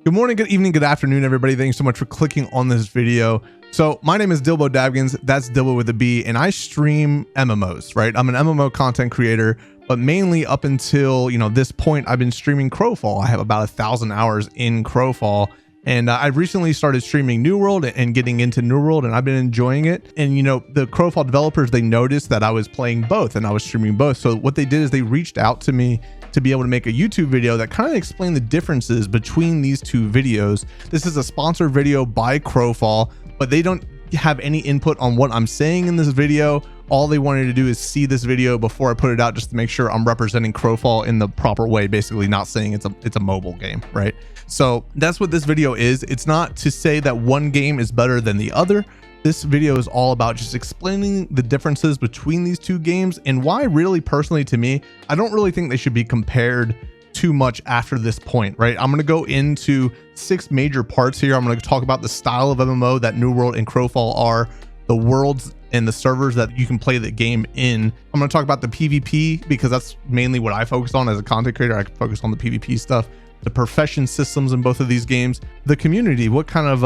Good morning, good evening, good afternoon, everybody. Thanks so much for clicking on this video. So my name is Dilbo Dabgins. That's Dilbo with a B, and I stream MMOs, right? I'm an MMO content creator, but mainly up until, this point, I've been streaming Crowfall. I have about 1,000 hours in Crowfall. And I recently started streaming New World and getting into New World, and I've been enjoying it. And, the Crowfall developers, they noticed that I was playing both and I was streaming both. So what they did is they reached out to me to be able to make a YouTube video that kind of explained the differences between these two videos. This is a sponsored video by Crowfall, but they don't have any input on what I'm saying in this video. All they wanted to do is see this video before I put it out, just to make sure I'm representing Crowfall in the proper way, basically not saying it's a mobile game, right? So that's what this video is. It's not to say that one game is better than the other. This video is all about just explaining the differences between these two games and why, really, personally, to me, I don't really think they should be compared too much after this point, right? I'm going to go into 6 major parts here. I'm going to talk about the style of MMO that New World and Crowfall are, the worlds and the servers that you can play the game in. I'm going to talk about the PvP because that's mainly what I focus on as a content creator. I focus on the PvP stuff, the profession systems in both of these games, the community, what kind of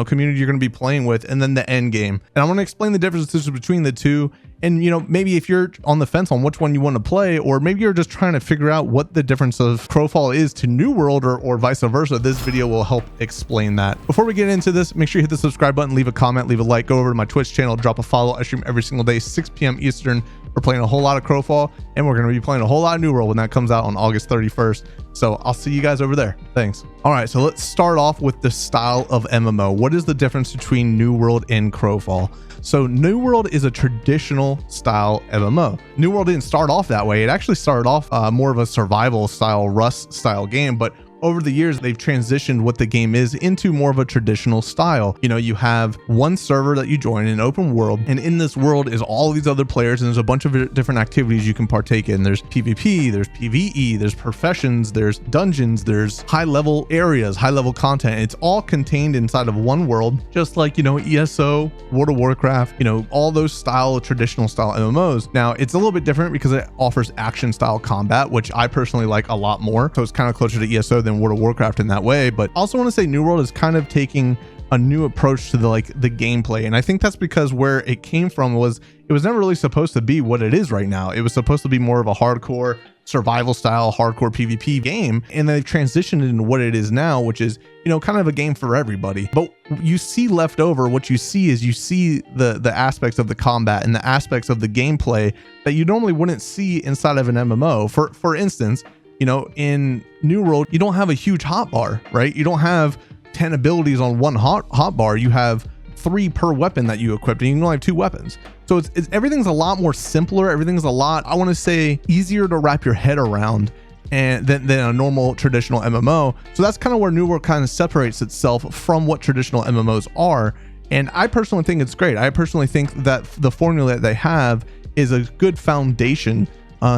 community you're going to be playing with, and then the end game. And I'm going to explain the differences between the two. And maybe if you're on the fence on which one you want to play, or maybe you're just trying to figure out what the difference of Crowfall is to New World, or vice versa, this video will help explain that. Before we get into this, make sure you hit the subscribe button, leave a comment, leave a like, go over to my Twitch channel, drop a follow. I stream every single day, 6 p.m. Eastern. We're playing a whole lot of Crowfall, and we're going to be playing a whole lot of New World when that comes out on August 31st. So I'll see you guys over there. Thanks. All right, so let's start off with the style of MMO. What is the difference between New World and Crowfall? So New World is a traditional style MMO. New World didn't start off that way. It actually started off more of a survival style, Rust style game, but over the years, they've transitioned what the game is into more of a traditional style. You have one server that you join, an open world, and in this world is all these other players, and there's a bunch of different activities you can partake in. There's PvP, there's PvE, there's professions, there's dungeons, there's high-level areas, high-level content. It's all contained inside of one world, just like, ESO, World of Warcraft, all those traditional style MMOs. Now, it's a little bit different because it offers action-style combat, which I personally like a lot more. So it's kind of closer to ESO than World of Warcraft in that way. But I also want to say New World is kind of taking a new approach to the gameplay, and I think that's because where it came from was it was never really supposed to be what it is right now. It was supposed to be more of a hardcore survival style, hardcore PvP game, and they've transitioned it into what it is now, which is kind of a game for everybody. But you see left over, what you see is the aspects of the combat and the aspects of the gameplay that you normally wouldn't see inside of an MMO. For instance, in New World, you don't have a huge hotbar, right? You don't have 10 abilities on one hotbar. You have 3 per weapon that you equip, and you can only have 2 weapons. So everything's a lot more simpler. Everything's a lot, I want to say, easier to wrap your head around than a normal traditional MMO. So that's kind of where New World kind of separates itself from what traditional MMOs are. And I personally think it's great. I personally think that the formula that they have is a good foundation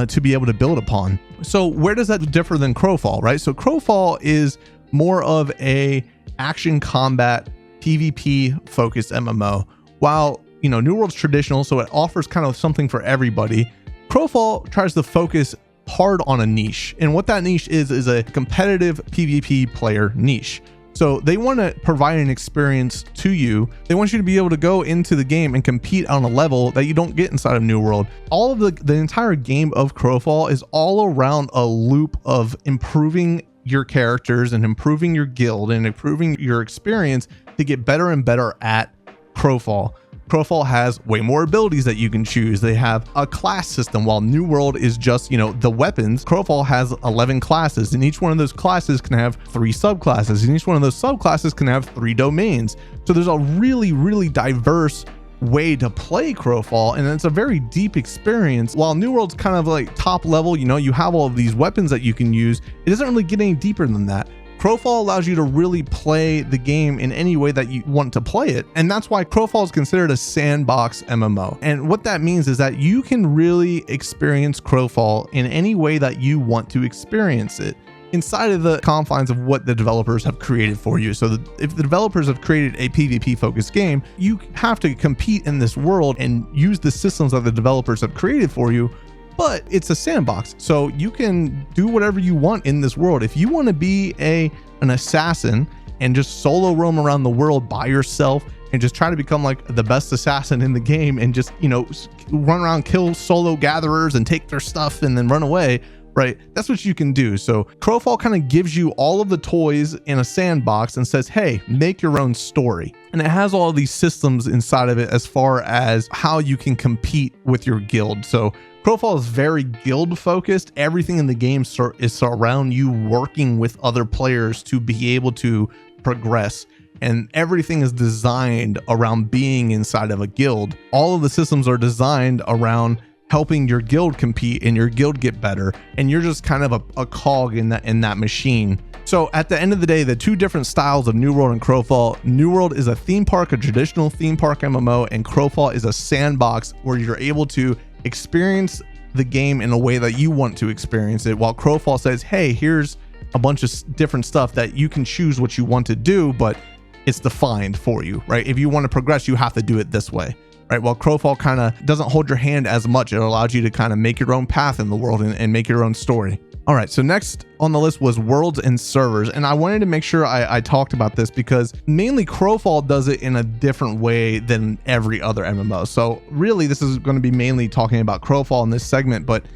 to be able to build upon. So where does that differ than Crowfall, right? So Crowfall is more of a action combat PvP focused MMO, while New World's traditional, so it offers kind of something for everybody. Crowfall tries to focus hard on a niche, and what that niche is a competitive PvP player niche. So they want to provide an experience to you. They want you to be able to go into the game and compete on a level that you don't get inside of New World. All of the entire game of Crowfall is all around a loop of improving your characters and improving your guild and improving your experience to get better and better at Crowfall. Crowfall has way more abilities that you can choose. They have a class system, while New World is just, the weapons. Crowfall has 11 classes, and each one of those classes can have 3 subclasses, and each one of those subclasses can have 3 domains. So there's a really, really diverse way to play Crowfall, and it's a very deep experience. While New World's kind of like top level, you have all of these weapons that you can use. It doesn't really get any deeper than that. Crowfall allows you to really play the game in any way that you want to play it. And that's why Crowfall is considered a sandbox MMO. And what that means is that you can really experience Crowfall in any way that you want to experience it, inside of the confines of what the developers have created for you. So if the developers have created a PvP focused game, you have to compete in this world and use the systems that the developers have created for you. but it's a sandbox. So you can do whatever you want in this world. If you want to be an assassin and just solo roam around the world by yourself and just try to become like the best assassin in the game and just, you know, run around, kill solo gatherers and take their stuff and then run away, right? That's what you can do. So Crowfall kind of gives you all of the toys in a sandbox and says, hey, make your own story. And it has all of these systems inside of it as far as how you can compete with your guild. So Crowfall is very guild focused. Everything in the game is around you working with other players to be able to progress. And everything is designed around being inside of a guild. All of the systems are designed around helping your guild compete and your guild get better, and you're just kind of a cog in that machine. So at the end of the day, the two different styles of New World and Crowfall: New World is a theme park, a traditional theme park MMO, and Crowfall is a sandbox where you're able to experience the game in a way that you want to experience it, while Crowfall says, hey, here's a bunch of different stuff that you can choose what you want to do, but it's defined for you, right? If you want to progress, you have to do it this way, right? While Crowfall kind of doesn't hold your hand as much. It allows you to kind of make your own path in the world and make your own story. All right, so next on the list was Worlds and Servers. And I wanted to make sure I talked about this because mainly Crowfall does it in a different way than every other MMO. So really, this is going to be mainly talking about Crowfall in this segment, but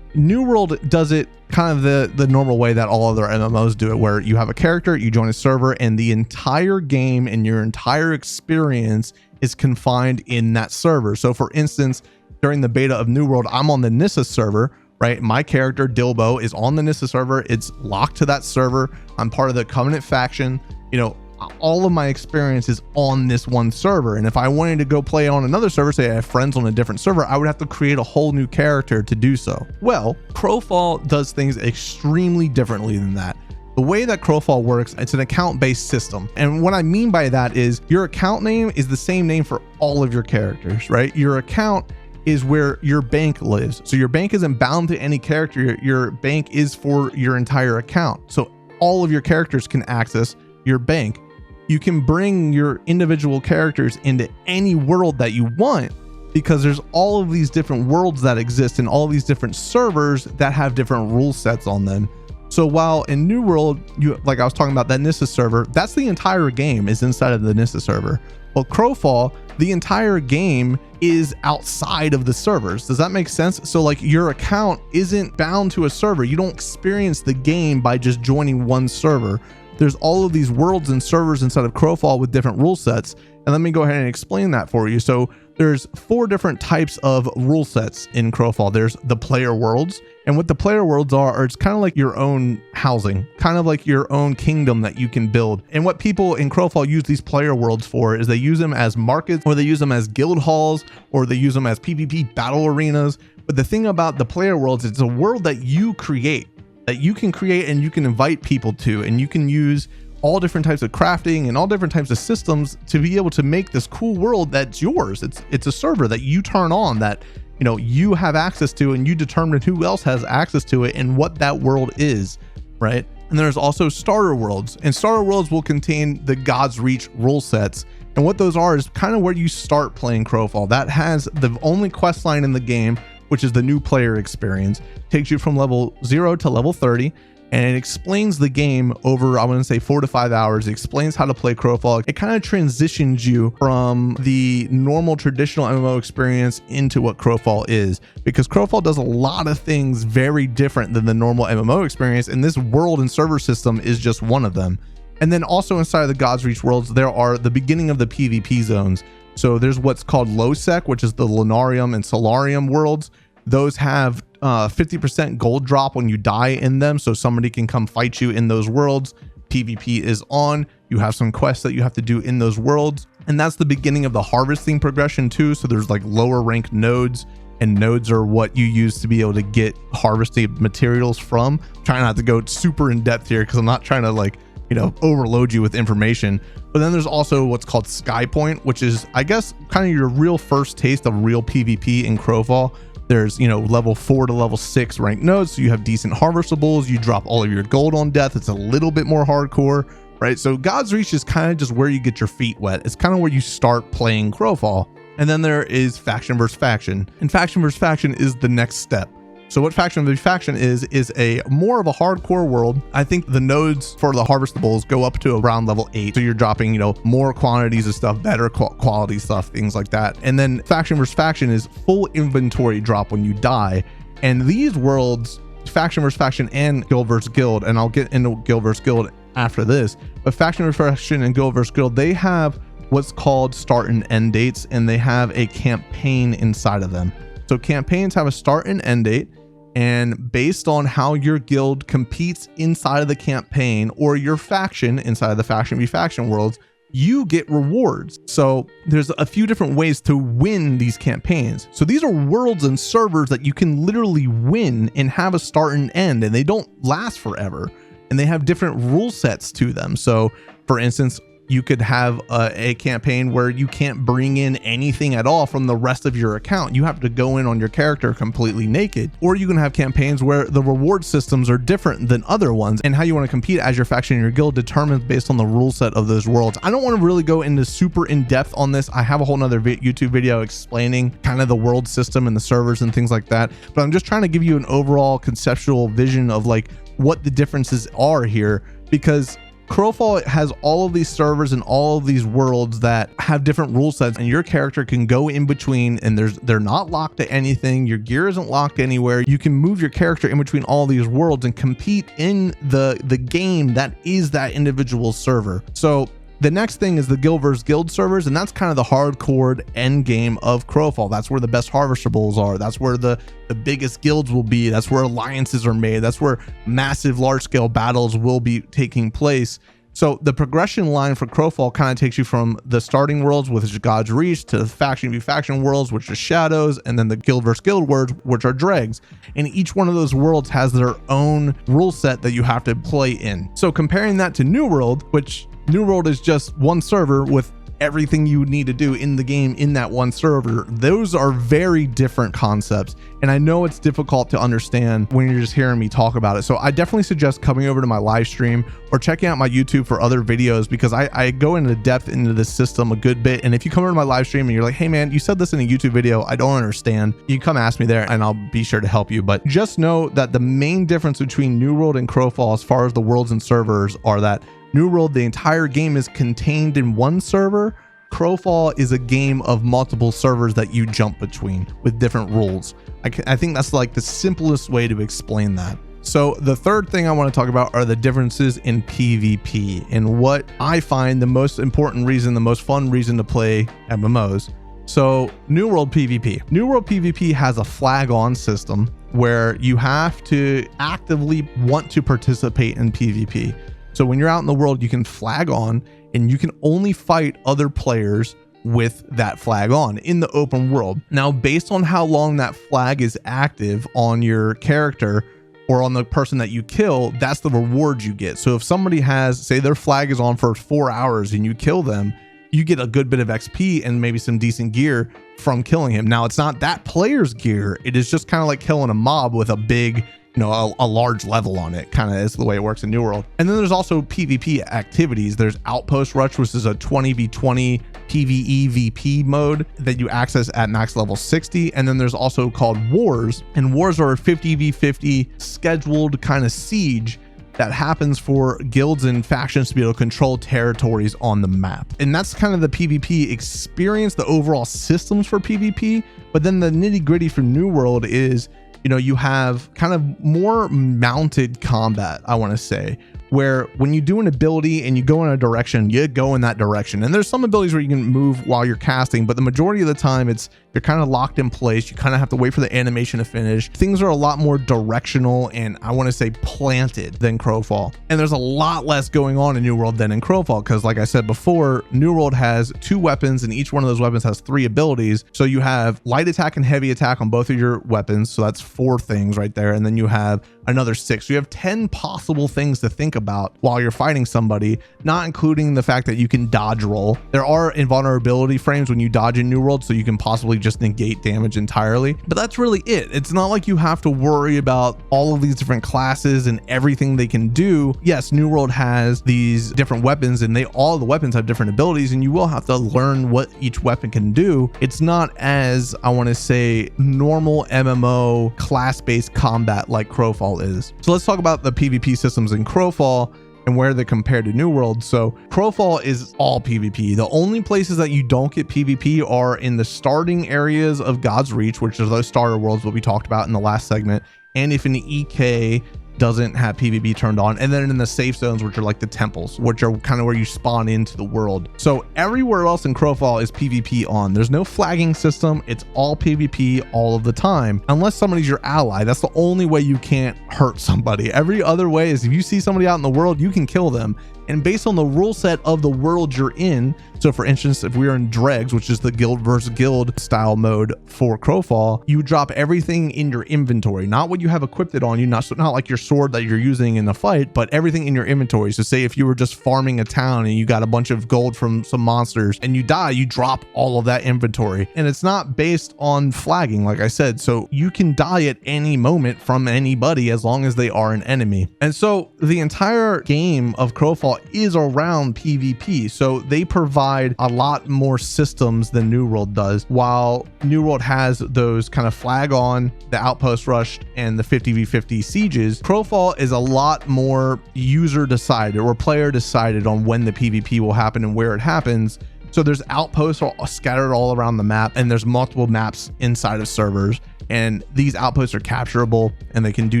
New World does it kind of the normal way that all other MMOs do it, where you have a character, you join a server, and the entire game and your entire experience is confined in that server. So for instance, during the beta of New World, I'm on the Nissa server, right? My character Dilbo is on the Nissa server. It's locked to that server. I'm part of the Covenant faction. You know, all of my experience is on this one server. And if I wanted to go play on another server, say I have friends on a different server, I would have to create a whole new character to do so. Well, Crowfall does things extremely differently than that. The way that Crowfall works, it's an account-based system. And what I mean by that is your account name is the same name for all of your characters, right? Your account is where your bank lives. So your bank isn't bound to any character. Your bank is for your entire account. So all of your characters can access your bank. You can bring your individual characters into any world that you want, because there's all of these different worlds that exist and all of these different servers that have different rule sets on them. So while in New World, like I was talking about that Nissa server, that's the entire game is inside of the Nissa server. Well, Crowfall, the entire game is outside of the servers. Does that make sense? So like your account isn't bound to a server. You don't experience the game by just joining one server. There's all of these worlds and servers inside of Crowfall with different rule sets. And let me go ahead and explain that for you. So there's 4 different types of rule sets in Crowfall. There's the player worlds. And what the player worlds are it's kind of like your own housing, kind of like your own kingdom that you can build. And what people in Crowfall use these player worlds for is they use them as markets, or they use them as guild halls, or they use them as PvP battle arenas. But the thing about the player worlds, it's a world that you create, that you can create and you can invite people to, and you can use all different types of crafting and all different types of systems to be able to make this cool world that's yours. It's a server that you turn on, that you know you have access to, and you determine who else has access to it and what that world is, right? And there's also starter worlds, and starter worlds will contain the God's Reach rule sets. And what those are is kind of where you start playing Crowfall. That has the only quest line in the game, which is the new player experience. Takes you from level 0 to level 30, and it explains the game over, I want to say 4 to 5 hours. It explains how to play Crowfall. It kind of transitions you from the normal traditional MMO experience into what Crowfall is, because Crowfall does a lot of things very different than the normal MMO experience, and this world and server system is just one of them. And then also inside of the God's Reach worlds, there are the beginning of the PvP zones. So there's what's called low sec, which is the Lunarium and Solarium worlds. Those have 50% gold drop when you die in them, so somebody can come fight you in those worlds. PvP is on. You have some quests that you have to do in those worlds, and that's the beginning of the harvesting progression too. So there's like lower ranked nodes, and nodes are what you use to be able to get harvested materials from. I'm trying not to go super in depth here because I'm not trying to like, you know, overload you with information. But then there's also what's called Sky Point, which is, I guess, kind of your real first taste of real PvP in Crowfall. There's, you know, level 4 to level 6 ranked nodes, so you have decent harvestables. You drop all of your gold on death. It's a little bit more hardcore, right? So God's Reach is kind of just where you get your feet wet. It's kind of where you start playing Crowfall. And then there is faction versus faction, and faction versus faction is the next step. So what faction v faction is a more of a hardcore world. I think the nodes for the harvestables go up to around level 8. So you're dropping, you know, more quantities of stuff, better quality stuff, things like that. And then faction versus faction is full inventory drop when you die. And these worlds, faction versus faction and guild versus guild, and I'll get into guild versus guild after this, but faction versus faction and guild versus guild, they have what's called start and end dates, and they have a campaign inside of them. So campaigns have a start and end date, and based on how your guild competes inside of the campaign or your faction inside of the faction v faction worlds, you get rewards. So there's a few different ways to win these campaigns. So these are worlds and servers that you can literally win and have a start and end, and they don't last forever, and they have different rule sets to them. So for instance, you could have a campaign where you can't bring in anything at all from the rest of your account. You have to go in on your character completely naked. Or you can have campaigns where the reward systems are different than other ones, and how you want to compete as your faction and your guild determines based on the rule set of those worlds. I don't want to really go into super in depth on this. I have a whole nother YouTube video explaining kind of the world system and the servers and things like that, but I'm just trying to give you an overall conceptual vision of like what the differences are here, because Crowfall has all of these servers and all of these worlds that have different rule sets, and your character can go in between, and they're not locked to anything. Your gear isn't locked anywhere. You can move your character in between all these worlds and compete in the game that is that individual server. So the next thing is the guild versus guild servers, and that's kind of the hardcore end game of Crowfall. That's where the best harvestables are. That's where the biggest guilds will be. That's where alliances are made. That's where massive large-scale battles will be taking place. So the progression line for Crowfall kind of takes you from the starting worlds, which is God's Reach, to the faction v faction worlds, which are Shadows, and then the guild versus guild worlds, which are Dregs. And each one of those worlds has their own rule set that you have to play in. So comparing that to New World, which New World is just one server with everything you would need to do in the game in that one server. Those are very different concepts, and I know it's difficult to understand when you're just hearing me talk about it. So I definitely suggest coming over to my live stream or checking out my YouTube for other videos, because I go into depth into this system a good bit. And if you come over to my live stream and you're like, hey man, you said this in a YouTube video, I don't understand, you come ask me there and I'll be sure to help you. But just know that the main difference between New World and Crowfall as far as the worlds and servers are that New World, the entire game is contained in one server. Crowfall is a game of multiple servers that you jump between with different rules. I think that's like the simplest way to explain that. So the third thing I want to talk about are the differences in PvP, and what I find the most important reason, the most fun reason to play MMOs. So New World PvP. New World PvP has a flag on system where you have to actively want to participate in PvP. So when you're out in the world, you can flag on, and you can only fight other players with that flag on in the open world. Now, based on how long that flag is active on your character or on the person that you kill, that's the reward you get. So if somebody has, say their flag is on for 4 hours and you kill them, you get a good bit of XP and maybe some decent gear from killing him. Now, it's not that player's gear. It is just kind of like killing a mob with a big, you know, a large level on it, kind of is the way it works in New World. And then there's also PvP activities. There's Outpost Rush, which is a 20v20 PvE VP mode that you access at max level 60. And then there's also called Wars, and Wars are a 50v50 scheduled kind of siege that happens for guilds and factions to be able to control territories on the map. And that's kind of the PvP experience, the overall systems for PvP. But then the nitty gritty for New World is, you know, you have kind of more mounted combat, I want to say, where when you do an ability and you go in a direction, you go in that direction. And there's some abilities where you can move while you're casting, but the majority of the time you're kind of locked in place. You kind of have to wait for the animation to finish. Things are a lot more directional and I want to say planted than Crowfall. And there's a lot less going on in New World than in Crowfall, because like I said before, New World has 2 weapons and each one of those weapons has 3 abilities. So you have light attack and heavy attack on both of your weapons. So that's 4 things right there. And then you have another 6. So you have 10 possible things to think about while you're fighting somebody, not including the fact that you can dodge roll. There are invulnerability frames when you dodge in New World, so you can possibly just negate damage entirely. But that's really it. It's not like you have to worry about all of these different classes and everything they can do. Yes, New World has these different weapons, and all the weapons have different abilities, and you will have to learn what each weapon can do. It's not as, I want to say, normal MMO class-based combat like Crowfall is. So let's talk about the PvP systems in Crowfall and where they compare to New World. So Crowfall is all PvP. The only places that you don't get PvP are in the starting areas of God's Reach, which are those starter worlds, what we talked about in the last segment, and if an EK doesn't have PvP turned on, and then in the safe zones, which are like the temples, which are kind of where you spawn into the world. So everywhere else in Crowfall is PvP on. There's no flagging system. It's all PvP all of the time, unless somebody's your ally. That's the only way you can't hurt somebody. Every other way is if you see somebody out in the world, you can kill them. And based on the rule set of the world you're in, so for instance, if we are in Dregs, which is the guild versus guild style mode for Crowfall, you drop everything in your inventory, not what you have equipped it on you, not like your sword that you're using in the fight, but everything in your inventory. So say if you were just farming a town and you got a bunch of gold from some monsters and you die, you drop all of that inventory. And it's not based on flagging, like I said, so you can die at any moment from anybody as long as they are an enemy. And so the entire game of Crowfall is around PvP, so they provide a lot more systems than New World does. While New World has those kind of flag on, the outpost rush, and the 50v50 sieges, Crowfall is a lot more user decided or player decided on when the PvP will happen and where it happens. So there's outposts all scattered all around the map, and there's multiple maps inside of servers. And these outposts are capturable and they can do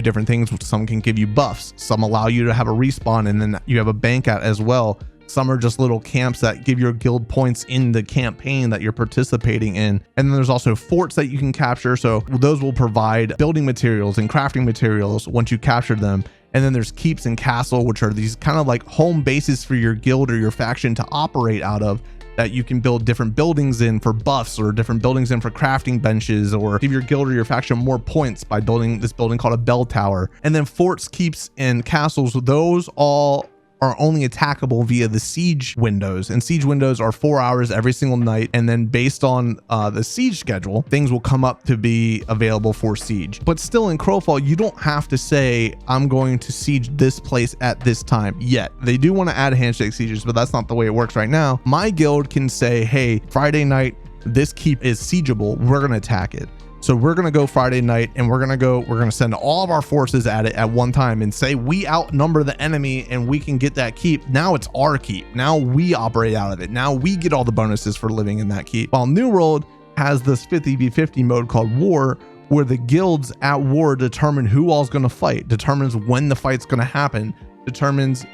different things. Some can give you buffs, some allow you to have a respawn, and then you have a bank out as well. Some are just little camps that give your guild points in the campaign that you're participating in. And then there's also forts that you can capture. So those will provide building materials and crafting materials once you capture them. And then there's keeps and castle, which are these kind of like home bases for your guild or your faction to operate out of, that you can build different buildings in for buffs, or different buildings in for crafting benches, or give your guild or your faction more points by building this building called a bell tower. And then forts, keeps, and castles, those all are only attackable via the siege windows, and siege windows are 4 hours every single night. And then based on the siege schedule, things will come up to be available for siege. But still in Crowfall, you don't have to say, I'm going to siege this place at this time yet. They do want to add handshake sieges, but that's not the way it works right now. My guild can say, hey, Friday night, this keep is siegeable, we're going to attack it. So we're going to go Friday night, and we're going to send all of our forces at it at one time and say we outnumber the enemy and we can get that keep. Now it's our keep. Now we operate out of it. Now we get all the bonuses for living in that keep. While New World has this 50v50 mode called War, where the guilds at war determine who all's going to fight, determines when the fight's going to happen, determines,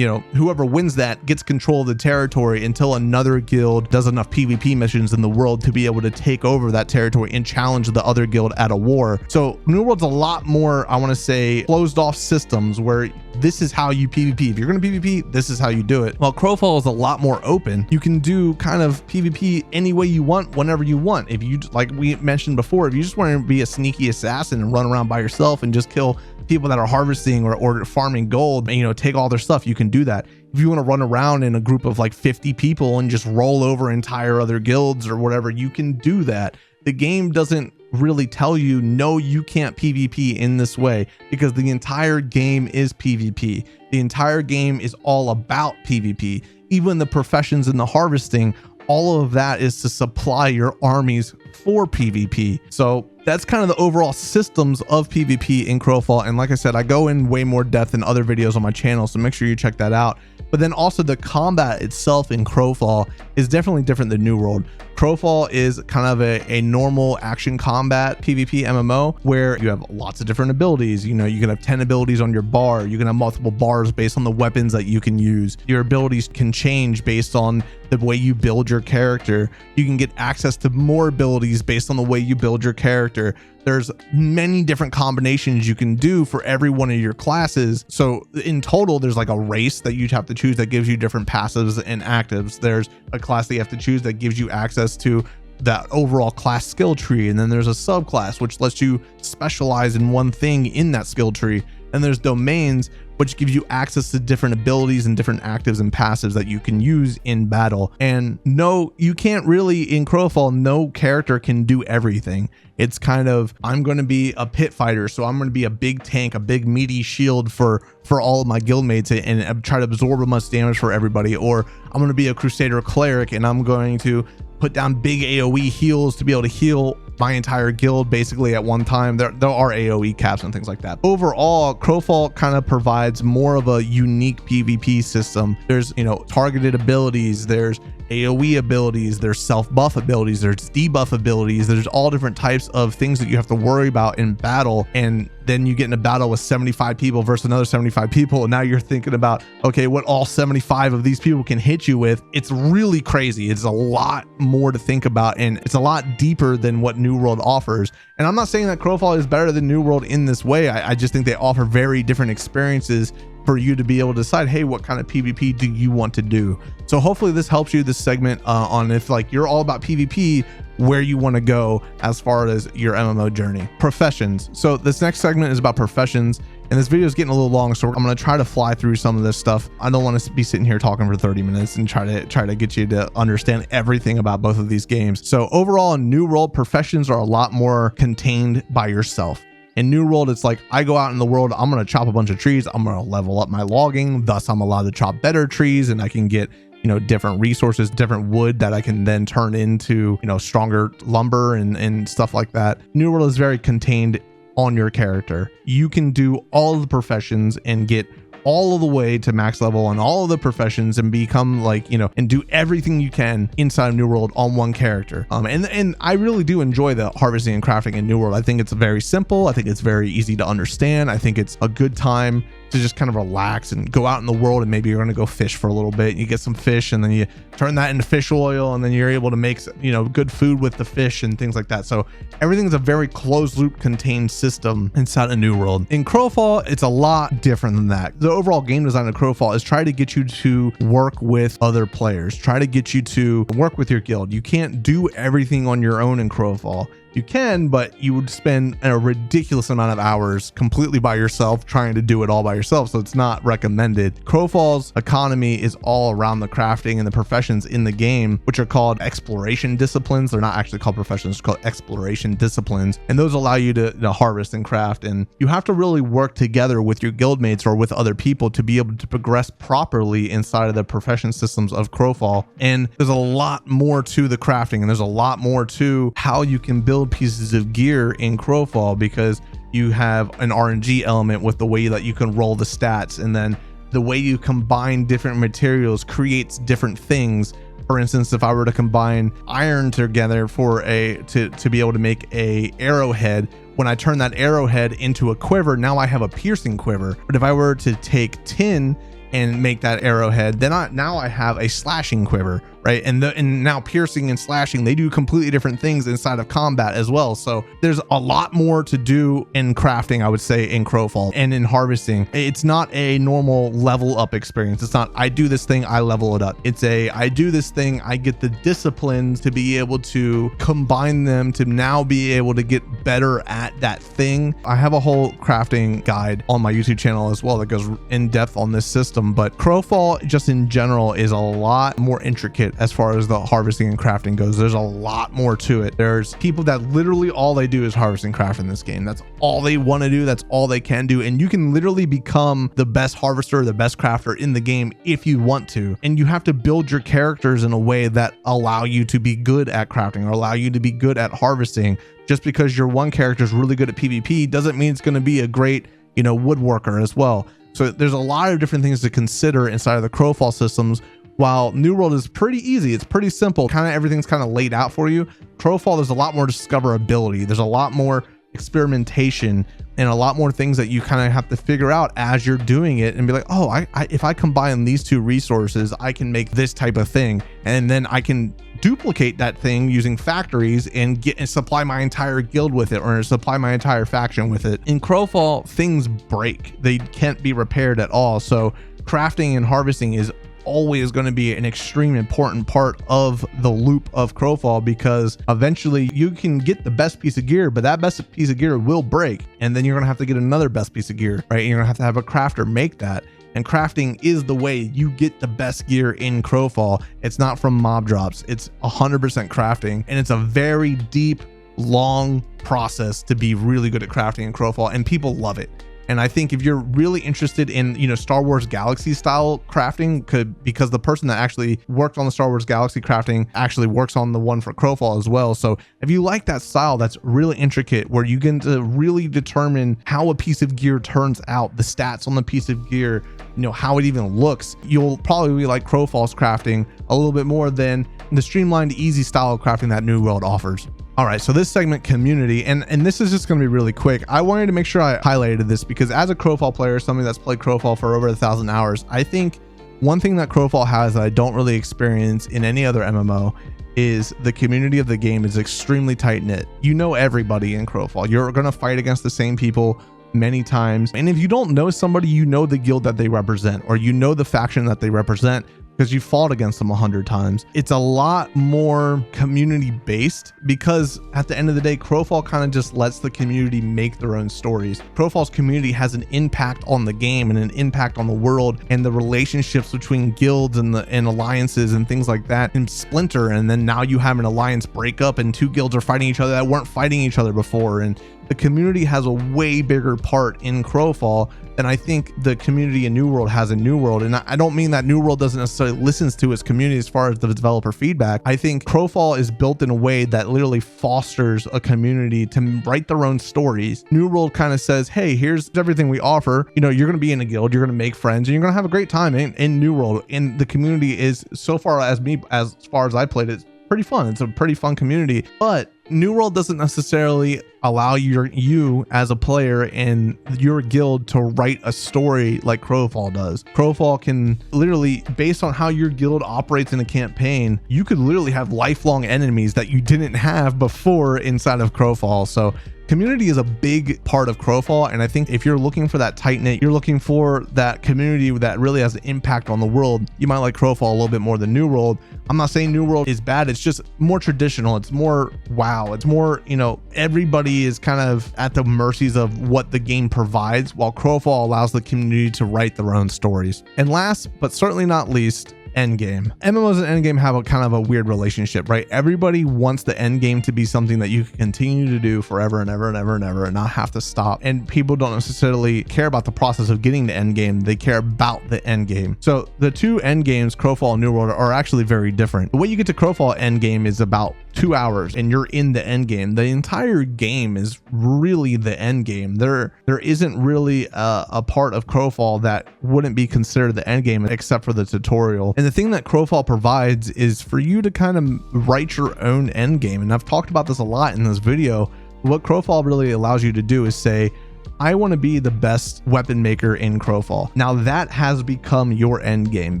whoever wins that gets control of the territory until another guild does enough PvP missions in the world to be able to take over that territory and challenge the other guild at a war. So New World's a lot more, I want to say, closed off systems where this is how you PvP. If you're going to PvP, this is how you do it. While Crowfall is a lot more open. You can do kind of PvP any way you want, whenever you want. If you, like we mentioned before, if you just want to be a sneaky assassin and run around by yourself and just kill people that are harvesting or farming gold and take all their stuff, you can do that. If you want to run around in a group of like 50 people and just roll over entire other guilds or whatever, you can do that. The game doesn't really tell you, no, you can't PvP in this way, because the entire game is PvP. The entire game is all about PvP. Even the professions and the harvesting, all of that is to supply your armies for PvP. So that's kind of the overall systems of PvP in Crowfall. And like I said, I go in way more depth in other videos on my channel, so make sure you check that out. But then also the combat itself in Crowfall is definitely different than New World. Crowfall is kind of a normal action combat PvP MMO where you have lots of different abilities. You can have 10 abilities on your bar. You can have multiple bars based on the weapons that you can use. Your abilities can change based on the way you build your character. You can get access to more abilities based on the way you build your character. There's many different combinations you can do for every one of your classes. So in total, there's like a race that you have to choose that gives you different passives and actives. There's a class that you have to choose that gives you access to that overall class skill tree. And then there's a subclass, which lets you specialize in one thing in that skill tree. And there's domains which gives you access to different abilities and different actives and passives that you can use in battle. And no, you can't really, in Crowfall, no character can do everything. It's kind of, I'm going to be a pit fighter, so I'm going to be a big tank, a big meaty shield for all of my guildmates and try to absorb as much damage for everybody. Or I'm going to be a crusader cleric and I'm going to put down big AoE heals to be able to heal my entire guild basically at one time. There are AoE caps and things like that. Overall, Crowfall kind of provides more of a unique PvP system. There's, you know, targeted abilities, there's AoE abilities, there's self-buff abilities, there's debuff abilities, there's all different types of things that you have to worry about in battle. And then you get in a battle with 75 people versus another 75 people, and now you're thinking about, okay, what all 75 of these people can hit you with. It's really crazy. It's a lot more to think about, and it's a lot deeper than what New World offers. And I'm not saying that Crowfall is better than New World in this way. I just think they offer very different experiences for you to be able to decide, hey, what kind of PvP do you want to do? So hopefully this helps you, this segment, on if like you're all about PvP, where you want to go as far as your MMO journey. Professions. So this next segment is about professions, and this video is getting a little long, so I'm going to try to fly through some of this stuff. I don't want to be sitting here talking for 30 minutes and try to get you to understand everything about both of these games. So overall, in New World, professions are a lot more contained by yourself. In New World, it's like, I go out in the world, I'm going to chop a bunch of trees, I'm going to level up my logging, thus I'm allowed to chop better trees, and I can get, you know, different resources, different wood that I can then turn into, you know, stronger lumber and stuff like that. New World is very contained on your character. You can do all of the professions and get all of the way to max level on all of the professions and become like, you know, and do everything you can inside of New World on one character. And I really do enjoy the harvesting and crafting in New World. I think it's very simple. I think it's very easy to understand. I think it's a good time to just kind of relax and go out in the world, and maybe you're going to go fish for a little bit. You get some fish and then you turn that into fish oil, and then you're able to make, you know, good food with the fish and things like that. So everything's a very closed loop contained system inside a New World. In Crowfall, it's a lot different than that. The overall game design of Crowfall is try to get you to work with other players, try to get you to work with your guild. You can't do everything on your own in Crowfall. You can, but you would spend a ridiculous amount of hours completely by yourself trying to do it all by yourself, so it's not recommended. Crowfall's economy is all around the crafting and the professions in the game, which are called exploration disciplines. They're not actually called professions, they're called exploration disciplines, and those allow you to harvest and craft. And you have to really work together with your guildmates or with other people to be able to progress properly inside of the profession systems of Crowfall. And there's a lot more to the crafting, and there's a lot more to how you can build pieces of gear in Crowfall, because you have an RNG element with the way that you can roll the stats, and then the way you combine different materials creates different things. For instance, if I were to combine iron together for to be able to make a arrowhead, when I turn that arrowhead into a quiver, now I have a piercing quiver. But if I were to take tin and make that arrowhead, then now I have a slashing quiver, right? And now piercing and slashing, they do completely different things inside of combat as well. So there's a lot more to do in crafting, I would say, in Crowfall and in harvesting. It's not a normal level up experience. It's not, I do this thing, I level it up. It's I do this thing, I get the disciplines to be able to combine them to now be able to get better at that thing. I have a whole crafting guide on my YouTube channel as well that goes in depth on this system, but Crowfall just in general is a lot more intricate as far as the harvesting and crafting goes. There's a lot more to it. There's people that literally all they do is harvest and craft in this game. That's all they want to do. That's all they can do. And you can literally become the best harvester, the best crafter in the game if you want to. And you have to build your characters in a way that allow you to be good at crafting or allow you to be good at harvesting. Just because your one character is really good at PvP doesn't mean it's going to be a great, you know, woodworker as well. So there's a lot of different things to consider inside of the Crowfall systems. While New World is pretty easy, it's pretty simple, kind of everything's kind of laid out for you. Crowfall, there's a lot more discoverability. There's a lot more experimentation and a lot more things that you kind of have to figure out as you're doing it and be like, oh, if I combine these two resources, I can make this type of thing. And then I can duplicate that thing using factories and get and supply my entire guild with it, or supply my entire faction with it. In Crowfall, things break. They can't be repaired at all. So crafting and harvesting is always going to be an extreme important part of the loop of Crowfall, because eventually you can get the best piece of gear, but that best piece of gear will break, and then you're going to have to get another best piece of gear, right? And you're going to have a crafter make that. And crafting is the way you get the best gear in Crowfall. It's not from mob drops. It's 100% crafting, and it's a very deep, long process to be really good at crafting in Crowfall, and people love it. And I think if you're really interested in, you know, Star Wars Galaxy style crafting, because the person that actually worked on the Star Wars Galaxy crafting actually works on the one for Crowfall as well. So if you like that style that's really intricate, where you get to really determine how a piece of gear turns out, the stats on the piece of gear, you know, how it even looks, you'll probably like Crowfall's crafting a little bit more than the streamlined, easy style of crafting that New World offers. All right, so this segment, community, and this is just going to be really quick. I wanted to make sure I highlighted this because as a Crowfall player, somebody that's played Crowfall for over 1,000 hours, I think one thing that Crowfall has that I don't really experience in any other MMO is the community of the game is extremely tight knit. You know everybody in Crowfall. You're going to fight against the same people many times, and if you don't know somebody, you know the guild that they represent, or you know the faction that they represent, because you fought against them 100 times. It's a lot more community based, because at the end of the day, Crowfall kind of just lets the community make their own stories. Crowfall's community has an impact on the game and an impact on the world, and the relationships between guilds and alliances and things like that and splinter, and then now you have an alliance break up and two guilds are fighting each other that weren't fighting each other before, and the community has a way bigger part in Crowfall than I think the community in New World has in New World. And I don't mean that New World doesn't necessarily listen to its community as far as the developer feedback. I think Crowfall is built in a way that literally fosters a community to write their own stories. New World kind of says, hey, here's everything we offer. You know, you're going to be in a guild, you're going to make friends, and you're going to have a great time in New World. And the community is, so far as I played it, pretty fun. It's a pretty fun community, but New World doesn't necessarily allow you as a player in your guild to write a story like Crowfall does. Crowfall can literally, based on how your guild operates in a campaign, you could literally have lifelong enemies that you didn't have before inside of Crowfall. So community is a big part of Crowfall, and I think if you're looking for that tight knit, you're looking for that community that really has an impact on the world, you might like Crowfall a little bit more than New World. I'm not saying New World is bad, it's just more traditional, it's more wow, it's more, you know, everybody is kind of at the mercies of what the game provides, while Crowfall allows the community to write their own stories. And last but certainly not least, Endgame. MMOs and Endgame have a kind of a weird relationship, right? Everybody wants the Endgame to be something that you can continue to do forever and ever and ever and ever and not have to stop. And people don't necessarily care about the process of getting to Endgame. They care about the Endgame. So the two Endgames, Crowfall and New World, are actually very different. The way you get to Crowfall Endgame is about 2 hours and you're in the Endgame. The entire game is really the Endgame. There isn't really a part of Crowfall that wouldn't be considered the Endgame except for the tutorial. And the thing that Crowfall provides is for you to kind of write your own Endgame. And I've talked about this a lot in this video. What Crowfall really allows you to do is say, I want to be the best weapon maker in Crowfall. Now that has become your Endgame.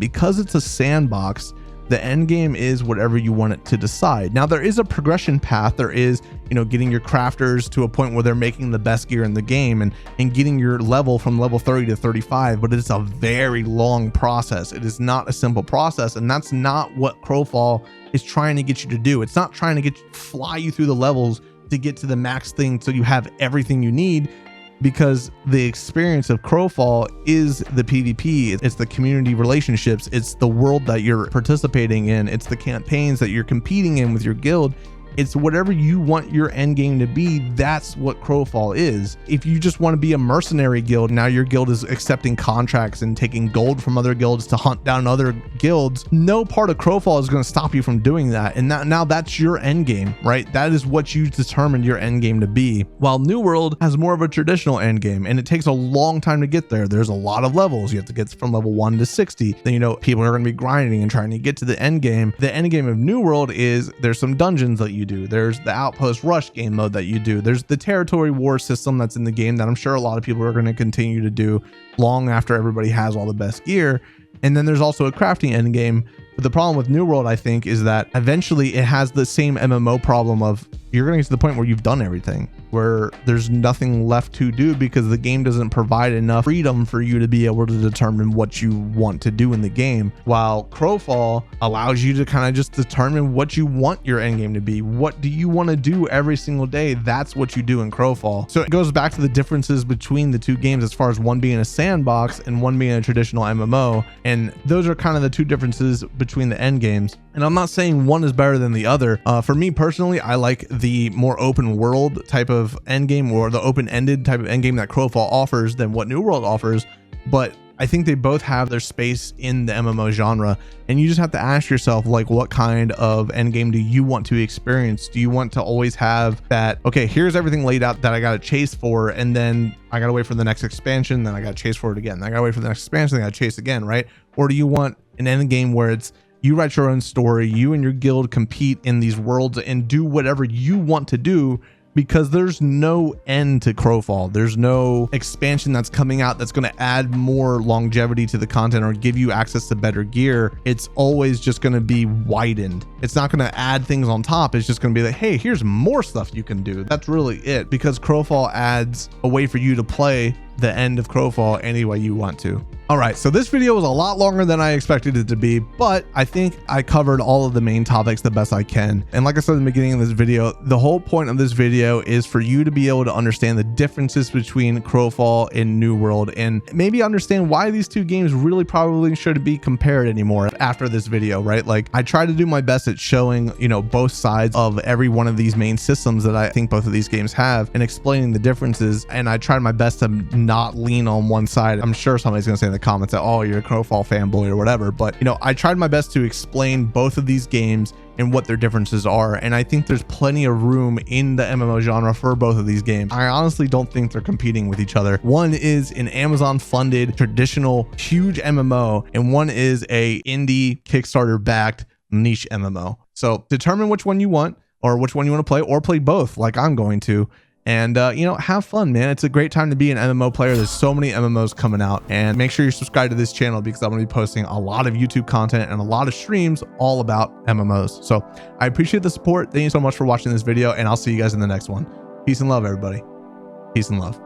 Because it's a sandbox, the end game is whatever you want it to decide. Now there is a progression path. There is, you know, getting your crafters to a point where they're making the best gear in the game and getting your level from level 30 to 35, but it's a very long process. It is not a simple process, and that's not what Crowfall is trying to get you to do. It's not trying to fly you through the levels to get to the max thing so you have everything you need, because the experience of Crowfall is the PvP, it's the community relationships, it's the world that you're participating in, it's the campaigns that you're competing in with your guild. It's whatever you want your end game to be. That's what Crowfall is. If you just want to be a mercenary guild, now your guild is accepting contracts and taking gold from other guilds to hunt down other guilds. No part of Crowfall is going to stop you from doing that. And now that's your end game, right? That is what you determined your end game to be. While New World has more of a traditional end game, and it takes a long time to get there. There's a lot of levels. You have to get from level 1 to 60. Then, you know, people are going to be grinding and trying to get to the end game. The end game of New World is there's some dungeons that you do. There's the outpost rush game mode that you do. There's the territory war system that's in the game that I'm sure a lot of people are going to continue to do long after everybody has all the best gear. And then there's also a crafting end game. But the problem with New World, I think, is that eventually it has the same MMO problem of you're going to get to the point where you've done everything, where there's nothing left to do because the game doesn't provide enough freedom for you to be able to determine what you want to do in the game, while Crowfall allows you to kind of just determine what you want your end game to be. What do you want to do every single day? That's what you do in Crowfall. So it goes back to the differences between the two games, as far as one being a sandbox and one being a traditional MMO, and those are kind of the two differences between the end games. And I'm not saying one is better than the other. For me personally, I like the more open world type of end game, or the open-ended type of end game that Crowfall offers than what New World offers, but I think they both have their space in the MMO genre, and you just have to ask yourself, like, what kind of end game do you want to experience? Do you want to always have that, okay, here's everything laid out that I got to chase for, and then I got to wait for the next expansion, then I got to chase for it again, then I got to wait for the next expansion, then I got to chase again, right? Or do you want an end game where it's you write your own story, you and your guild compete in these worlds and do whatever you want to do, because there's no end to Crowfall. There's no expansion that's coming out that's going to add more longevity to the content or give you access to better gear. It's always just going to be widened. It's not going to add things on top. It's just going to be like, hey, here's more stuff you can do. That's really it, because Crowfall adds a way for you to play the end of Crowfall any way you want to. All right, so this video was a lot longer than I expected it to be, but I think I covered all of the main topics the best I can. And like I said in the beginning of this video, the whole point of this video is for you to be able to understand the differences between Crowfall and New World, and maybe understand why these two games really probably shouldn't be compared anymore after this video, right? Like, I try to do my best at showing, you know, both sides of every one of these main systems that I think both of these games have, and explaining the differences. And I tried my best to not lean on one side. I'm sure somebody's gonna say in the comments that, oh, you're a Crowfall fanboy or whatever, but you know, I tried my best to explain both of these games and what their differences are, and I think there's plenty of room in the MMO genre for both of these games. I honestly don't think they're competing with each other. One is an Amazon funded traditional huge MMO, and one is a indie Kickstarter backed niche MMO. So determine which one you want, or which one you want to play, or play both like I'm going to. And, you know, have fun, man. It's a great time to be an MMO player. There's so many MMOs coming out, and make sure you're subscribed to this channel, because I'm going to be posting a lot of YouTube content and a lot of streams all about MMOs. So I appreciate the support. Thank you so much for watching this video, and I'll see you guys in the next one. Peace and love, everybody. Peace and love.